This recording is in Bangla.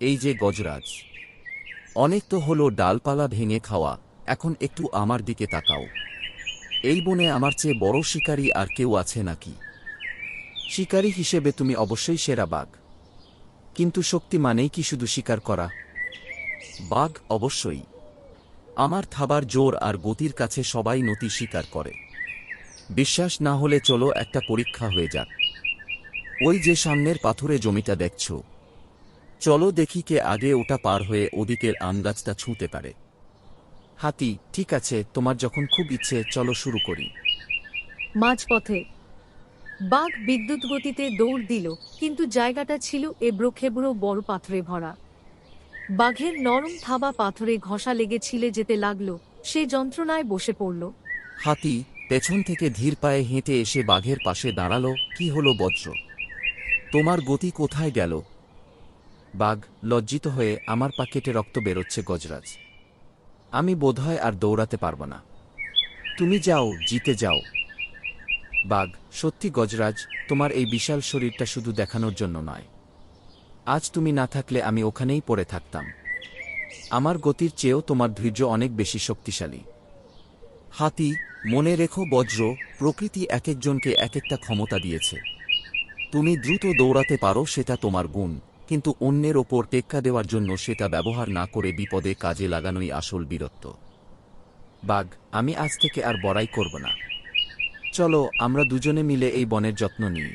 এই যে গজরাজ, অনেক তো হলো ডালপালা ভেঙে খাওয়া, এখন একটু আমার দিকে তাকাও। এই বনে আমার চেয়ে বড় শিকারী আর কেউ আছে নাকি? শিকারী হিসেবে তুমি অবশ্যই সেরা বাঘ, কিন্তু শক্তি মানেই কি শুধু শিকার করা? বাঘ অবশ্যই। আমার থাবার জোর আর গতির কাছে সবাই নতি স্বীকার করে। বিশ্বাস না হলে চলো একটা পরীক্ষা হয়ে যাক। ওই যে সামনের পাথুরে জমিটা দেখছো, চলো দেখি কে আগে ওটা পার হয়ে ওদিকের আমগাছটা ছুঁতে পারে। হাতি, ঠিক আছে, তোমার যখন খুব ইচ্ছে চলো শুরু করি। মাঝপথে বাঘ বিদ্যুৎ গতিতে দৌড় দিল, কিন্তু জায়গাটা ছিল এবড়োখেবড়ো বড় পাথরে ভরা। বাঘের নরম থাবা পাথরে ঘষা লেগে ছিলে যেতে লাগল। সে যন্ত্রণায় বসে পড়ল। হাতি পেছন থেকে ধীর পায়ে হেঁটে এসে বাঘের পাশে দাঁড়ালো। কি হলো বজ্র, তোমার গতি কোথায় গেল? বাঘ লজ্জিত হয়ে, আমার পা কেটে রক্ত বেরোচ্ছে গজরাজ, আমি বোধহয় আর দৌড়াতে পারব না। তুমি যাও, জিতে যাও। বাঘ, সত্যি গজরাজ, তোমার এই বিশাল শরীরটা শুধু দেখানোর জন্য নয়। আজ তুমি না থাকলে আমি ওখানেই পড়ে থাকতাম। আমার গতির চেয়েও তোমার ধৈর্য অনেক বেশি শক্তিশালী। হাতি, মনে রেখো বজ্র, প্রকৃতি একেকজনকে একেকটা ক্ষমতা দিয়েছে। তুমি দ্রুত দৌড়াতে পারো সেটা তোমার গুণ, কিন্তু অন্যের ওপর টেক্কা দেওয়ার জন্য সেটা ব্যবহার না করে বিপদে কাজে লাগানোই আসল বীরত্ব। বাঘ, আমি আজ থেকে আর বড়াই করব না। চলো আমরা দুজনে মিলে এই বনের যত্ন নিই।